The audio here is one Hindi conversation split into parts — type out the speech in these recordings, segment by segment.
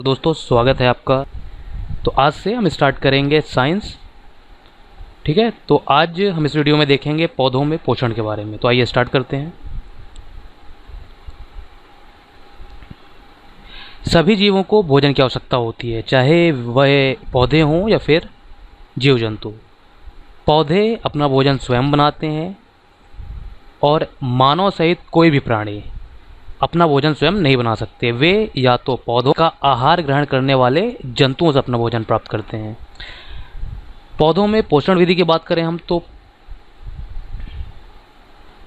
दोस्तों स्वागत है आपका। तो आज से हम स्टार्ट करेंगे साइंस। ठीक है, तो आज हम इस वीडियो में देखेंगे पौधों में पोषण के बारे में। तो आइए स्टार्ट करते हैं। सभी जीवों को भोजन की आवश्यकता होती है, चाहे वह पौधे हों या फिर जीव जंतु। पौधे अपना भोजन स्वयं बनाते हैं और मानव सहित कोई भी प्राणी अपना भोजन स्वयं नहीं बना सकते। वे या तो पौधों का आहार ग्रहण करने वाले जंतुओं से अपना भोजन प्राप्त करते हैं। पौधों में पोषण विधि की बात करें हम तो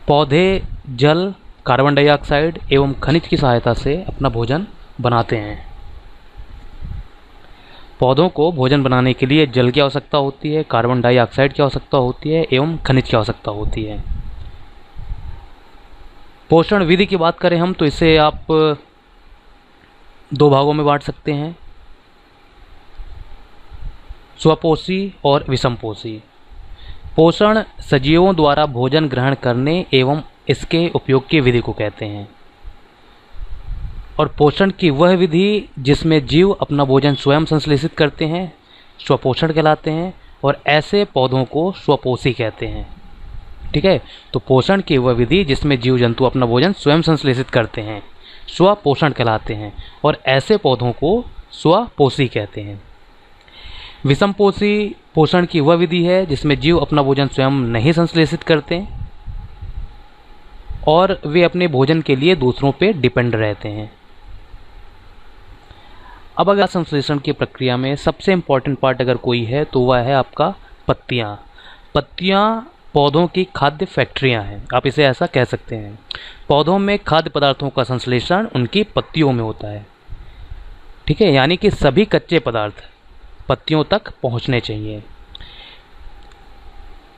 पौधे जल, कार्बन डाइऑक्साइड एवं खनिज की सहायता से अपना भोजन बनाते हैं। पौधों को भोजन बनाने के लिए जल की आवश्यकता होती है, कार्बन डाइऑक्साइड की आवश्यकता होती है एवं खनिज की आवश्यकता होती है। पोषण विधि की बात करें हम तो इसे आप दो भागों में बांट सकते हैं, स्वपोषी और विषमपोषी। पोषण सजीवों द्वारा भोजन ग्रहण करने एवं इसके उपयोग की विधि को कहते हैं, और पोषण की वह विधि जिसमें जीव अपना भोजन स्वयं संश्लेषित करते हैं स्वपोषण कहलाते हैं, और ऐसे पौधों को स्वपोषी कहते हैं। ठीक है, तो पोषण की वह विधि जिसमें जीव जंतु अपना भोजन स्वयं संश्लेषित करते हैं स्वपोषण कहलाते हैं, और ऐसे पौधों को स्वपोषी कहते हैं। विषमपोषी पोषण की वह विधि है जिसमें जीव अपना भोजन स्वयं नहीं संश्लेषित करते और वे अपने भोजन के लिए दूसरों पर डिपेंड रहते हैं। अब अगर संश्लेषण की प्रक्रिया में सबसे इम्पॉर्टेंट पार्ट अगर कोई है तो वह है आपका पत्तियाँ। पत्तियाँ पौधों की खाद्य फैक्ट्रियां हैं, आप इसे ऐसा कह सकते हैं। पौधों में खाद्य पदार्थों का संश्लेषण उनकी पत्तियों में होता है। ठीक है, यानी कि सभी कच्चे पदार्थ पत्तियों तक पहुंचने चाहिए।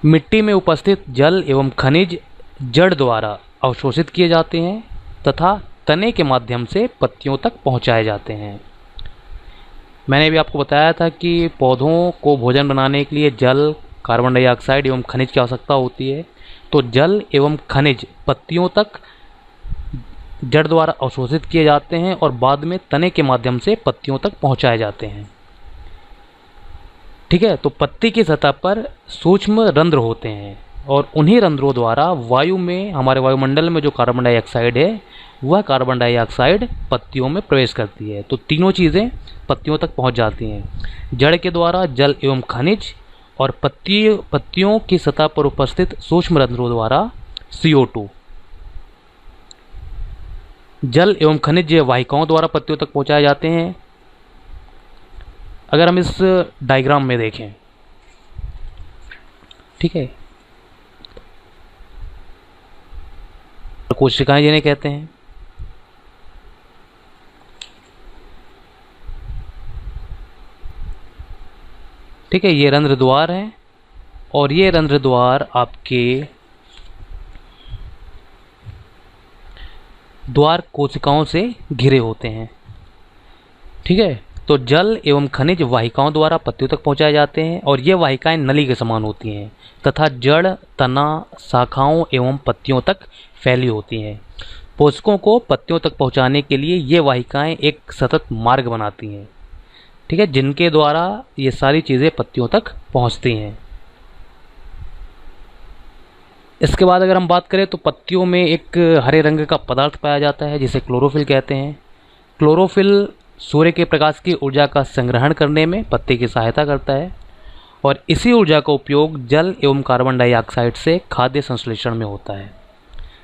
मिट्टी में उपस्थित जल एवं खनिज जड़ द्वारा अवशोषित किए जाते हैं तथा तने के माध्यम से पत्तियों तक पहुंचाए जाते हैं। मैंने भी आपको बताया था कि पौधों को भोजन बनाने के लिए जल, कार्बन डाइऑक्साइड एवं खनिज की आवश्यकता होती है। तो जल एवं खनिज पत्तियों तक जड़ द्वारा अवशोषित किए जाते हैं और बाद में तने के माध्यम से पत्तियों तक पहुंचाए जाते हैं। ठीक है, तो पत्ती की सतह पर सूक्ष्म रंध्र होते हैं और उन्हीं रंध्रों द्वारा वायु में, हमारे वायुमंडल में जो कार्बन डाइऑक्साइड है वह कार्बन डाइऑक्साइड पत्तियों में प्रवेश करती है। तो तीनों चीज़ें पत्तियों तक पहुंच जाती हैं, जड़ के द्वारा जल एवं खनिज, और पत्तियों की सतह पर उपस्थित सूक्ष्म रंध्रों द्वारा CO2। जल एवं खनिज वाहिकाओं द्वारा पत्तियों तक पहुंचाए जाते हैं। अगर हम इस डायग्राम में देखें, ठीक है, कोशिकाएं जिन्हें कहते हैं। ठीक है, ये रंध्र द्वार है और ये रंध्र द्वार आपके द्वार कोशिकाओं से घिरे होते हैं। ठीक है, तो जल एवं खनिज वाहिकाओं द्वारा पत्तियों तक पहुंचाए जाते हैं और ये वाहिकाएं नली के समान होती हैं तथा जड़, तना, शाखाओं एवं पत्तियों तक फैली होती हैं। पोषकों को पत्तियों तक पहुंचाने के लिए ये वाहिकाएं एक सतत मार्ग बनाती हैं। ठीक है, जिनके द्वारा ये सारी चीज़ें पत्तियों तक पहुंचती हैं। इसके बाद अगर हम बात करें तो पत्तियों में एक हरे रंग का पदार्थ पाया जाता है जिसे क्लोरोफिल कहते हैं। क्लोरोफिल सूर्य के प्रकाश की ऊर्जा का संग्रहण करने में पत्ती की सहायता करता है और इसी ऊर्जा का उपयोग जल एवं कार्बन डाइऑक्साइड से खाद्य संश्लेषण में होता है।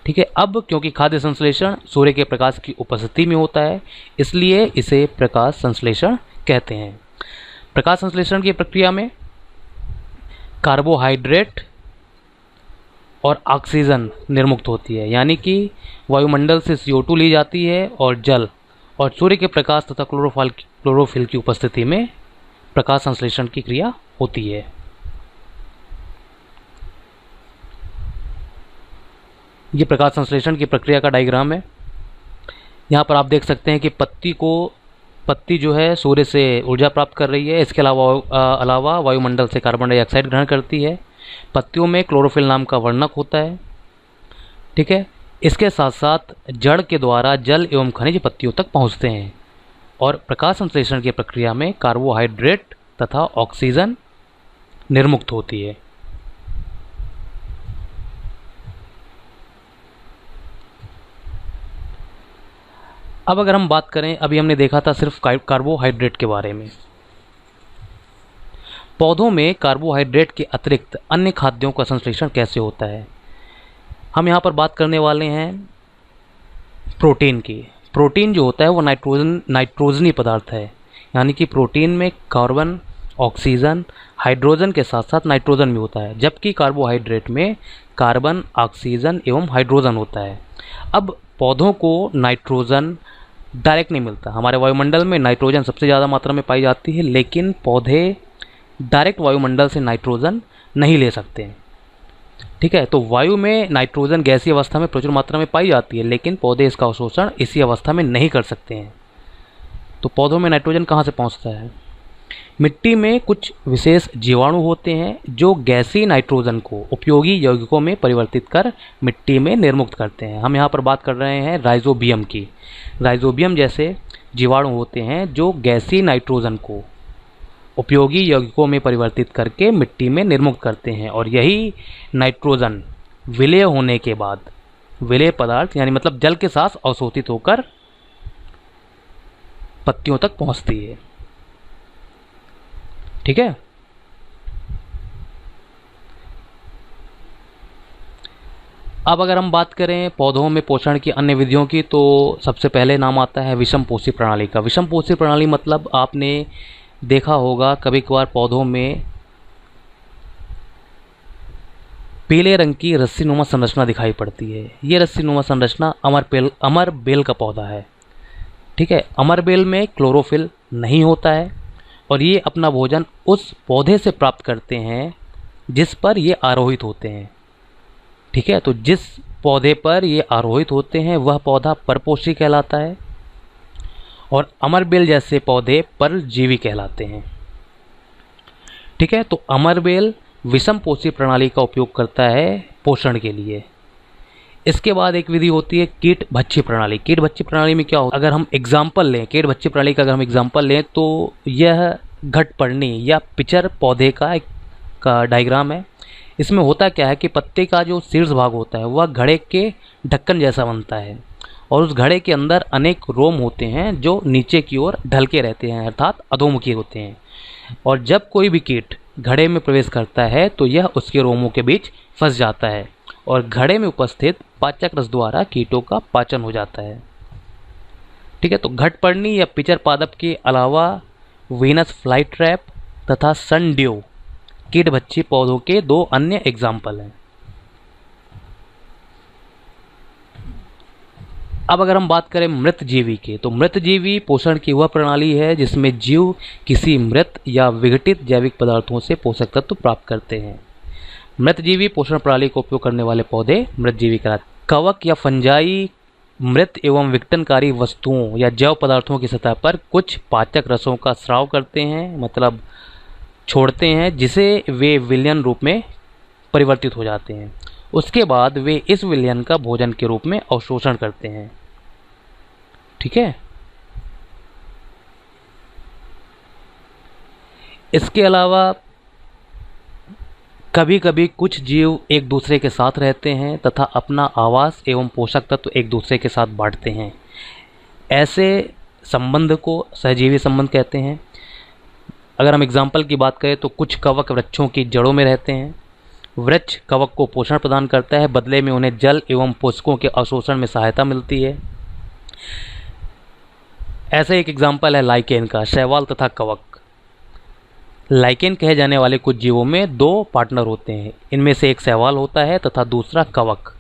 ठीक है, अब क्योंकि खाद्य संश्लेषण सूर्य के प्रकाश की उपस्थिति में होता है इसलिए इसे प्रकाश संश्लेषण कहते हैं। प्रकाश संश्लेषण की प्रक्रिया में कार्बोहाइड्रेट और ऑक्सीजन निर्मुक्त होती है, यानी कि वायुमंडल से CO2 ली जाती है और जल और सूर्य के प्रकाश तथा क्लोरोफिल की उपस्थिति में प्रकाश संश्लेषण की क्रिया होती है। ये प्रकाश संश्लेषण की प्रक्रिया का डायग्राम है। यहाँ पर आप देख सकते हैं कि पत्ती जो है सूर्य से ऊर्जा प्राप्त कर रही है, इसके अलावा वायुमंडल से कार्बन डाइऑक्साइड ग्रहण करती है। पत्तियों में क्लोरोफिल नाम का वर्णक होता है। ठीक है, इसके साथ साथ जड़ के द्वारा जल एवं खनिज पत्तियों तक पहुँचते हैं। और प्रकाश संश्लेषण की प्रक्रिया में कार्बोहाइड्रेट तथा ऑक्सीजन निर्मुक्त होती है। अब अगर हम बात करें, अभी हमने देखा था सिर्फ कार्बोहाइड्रेट के बारे में। पौधों में कार्बोहाइड्रेट के अतिरिक्त अन्य खाद्यों का संश्लेषण कैसे होता है, हम यहाँ पर बात करने वाले हैं प्रोटीन की। प्रोटीन जो होता है वो नाइट्रोजनी पदार्थ है, यानी कि प्रोटीन में कार्बन, ऑक्सीजन, हाइड्रोजन के साथ साथ नाइट्रोजन भी होता है, जबकि कार्बोहाइड्रेट में कार्बन, ऑक्सीजन एवं हाइड्रोजन होता है। अब पौधों को नाइट्रोजन डायरेक्ट नहीं मिलता। हमारे वायुमंडल में नाइट्रोजन सबसे ज़्यादा मात्रा में पाई जाती है, लेकिन पौधे डायरेक्ट वायुमंडल से नाइट्रोजन नहीं ले सकते हैं। ठीक है, तो वायु में नाइट्रोजन गैसीय अवस्था में प्रचुर मात्रा में पाई जाती है, लेकिन पौधे इसका अवशोषण इसी अवस्था में नहीं कर सकते हैं। तो पौधों में नाइट्रोजन कहाँ से पहुँचता है? मिट्टी में कुछ विशेष जीवाणु होते हैं जो गैसीय नाइट्रोजन को उपयोगी यौगिकों में परिवर्तित कर मिट्टी में निर्मुक्त करते हैं। हम यहाँ पर बात कर रहे हैं राइजोबियम की। राइजोबियम जैसे जीवाणु होते हैं जो गैसीय नाइट्रोजन को उपयोगी यौगिकों में परिवर्तित करके मिट्टी में निर्मुक्त करते हैं, और यही नाइट्रोजन विलय होने के बाद, विलय पदार्थ यानी मतलब जल के साथ अवशोषित होकर पत्तियों तक पहुंचती है। ठीक है, अब अगर हम बात करें पौधों में पोषण की अन्य विधियों की, तो सबसे पहले नाम आता है विषमपोषी प्रणाली का। विषमपोषी प्रणाली मतलब आपने देखा होगा कभी कभार पौधों में पीले रंग की रस्सीनुमा संरचना दिखाई पड़ती है। ये रस्सीनुमा संरचना अमर बेल का पौधा है। ठीक है, अमर बेल में क्लोरोफिल नहीं होता है और ये अपना भोजन उस पौधे से प्राप्त करते हैं जिस पर ये आरोहित होते हैं। ठीक है, तो जिस पौधे पर ये आरोहित होते हैं वह पौधा परपोषी कहलाता है, और अमरबेल जैसे पौधे परजीवी कहलाते हैं। ठीक है, तो अमरबेल विषमपोषी प्रणाली का उपयोग करता है पोषण के लिए। इसके बाद एक विधि होती है कीट भक्षी प्रणाली। कीट भक्षी प्रणाली में क्या होता है, अगर हम एग्जाम्पल लें कीट भक्षी प्रणाली का, अगर हम एग्जाम्पल लें तो यह घटपर्णी या पिचर पौधे का डायग्राम है। इसमें होता क्या है कि पत्ते का जो शीर्ष भाग होता है वह घड़े के ढक्कन जैसा बनता है, और उस घड़े के अंदर अनेक रोम होते हैं जो नीचे की ओर ढलके रहते हैं, अर्थात अधोमुखी होते हैं। और जब कोई भी कीट घड़े में प्रवेश करता है तो यह उसके रोमों के बीच फंस जाता है और घड़े में उपस्थित पाचक रस द्वारा कीटों का पाचन हो जाता है। ठीक है, तो घटपर्णी या पिचर पादप के अलावा वीनस फ्लाई ट्रैप तथा सनड्यू कीट भक्षी पौधों के दो अन्य एग्जाम्पल हैं। अब अगर हम बात करें मृतजीवी की, तो मृतजीवी पोषण की वह प्रणाली है जिसमें जीव किसी मृत या विघटित जैविक पदार्थों से पोषक तत्व प्राप्त करते हैं। मृतजीवी पोषण प्रणाली का उपयोग करने वाले पौधे मृतजीवी कहलाते हैं। कवक या फंजाई मृत एवं विघटनकारी वस्तुओं या जैव पदार्थों की सतह पर कुछ पाचक रसों का स्राव करते हैं, मतलब छोड़ते हैं, जिसे वे विलयन रूप में परिवर्तित हो जाते हैं। उसके बाद वे इस विलयन का भोजन के रूप में अवशोषण करते हैं। ठीक है, इसके अलावा कभी कभी कुछ जीव एक दूसरे के साथ रहते हैं तथा अपना आवास एवं पोषक तत्व एक दूसरे के साथ बांटते हैं। ऐसे संबंध को सहजीवी संबंध कहते हैं। अगर हम एग्जाम्पल की बात करें तो कुछ कवक वृक्षों की जड़ों में रहते हैं। वृक्ष कवक को पोषण प्रदान करता है, बदले में उन्हें जल एवं पोषकों के अवशोषण में सहायता मिलती है। ऐसा एक एग्जाम्पल है लाइकेन का, शैवाल तथा कवक। लाइकेन कहे जाने वाले कुछ जीवों में दो पार्टनर होते हैं, इनमें से एक शैवाल होता है तथा दूसरा कवक।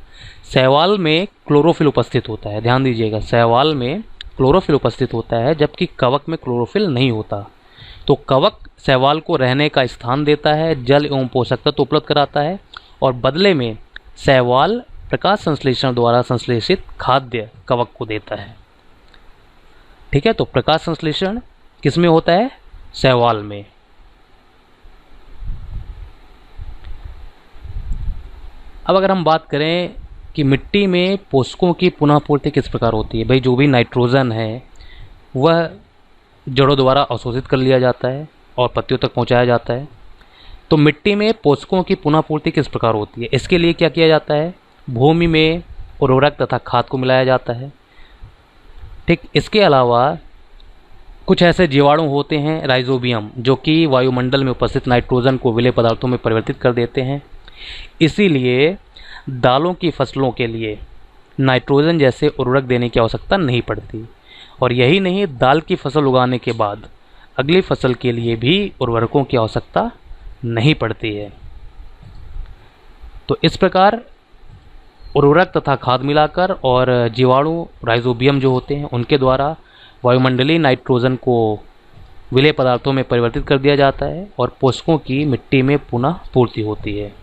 शैवाल में क्लोरोफिल उपस्थित होता है, ध्यान दीजिएगा, शैवाल में क्लोरोफिल उपस्थित होता है जबकि कवक में क्लोरोफिल नहीं होता। तो कवक शैवाल को रहने का स्थान देता है, जल एवं पोषक तत्व उपलब्ध कराता है, और बदले में शैवाल प्रकाश संश्लेषण द्वारा संश्लेषित खाद्य कवक को देता है। ठीक है, तो प्रकाश संश्लेषण किस में होता है? शैवाल में। अब अगर हम बात करें कि मिट्टी में पोषकों की पुनः पूर्ति किस प्रकार होती है, भाई जो भी नाइट्रोजन है वह जड़ों द्वारा अवशोषित कर लिया जाता है और पत्तियों तक पहुंचाया जाता है। तो मिट्टी में पोषकों की पुनः पूर्ति किस प्रकार होती है? इसके लिए क्या किया जाता है? भूमि में उर्वरक तथा खाद को मिलाया जाता है। ठीक, इसके अलावा कुछ ऐसे जीवाणु होते हैं राइजोबियम, जो कि वायुमंडल में उपस्थित नाइट्रोजन को विलेय पदार्थों में परिवर्तित कर देते हैं। इसीलिए दालों की फसलों के लिए नाइट्रोजन जैसे उर्वरक देने की आवश्यकता नहीं पड़ती। और यही नहीं, दाल की फसल उगाने के बाद अगली फसल के लिए भी उर्वरकों की आवश्यकता नहीं पड़ती है। तो इस प्रकार उर्वरक तथा खाद मिलाकर और जीवाणु राइजोबियम जो होते हैं उनके द्वारा वायुमंडलीय नाइट्रोजन को विलेय पदार्थों में परिवर्तित कर दिया जाता है और पोषकों की मिट्टी में पुनः पूर्ति होती है।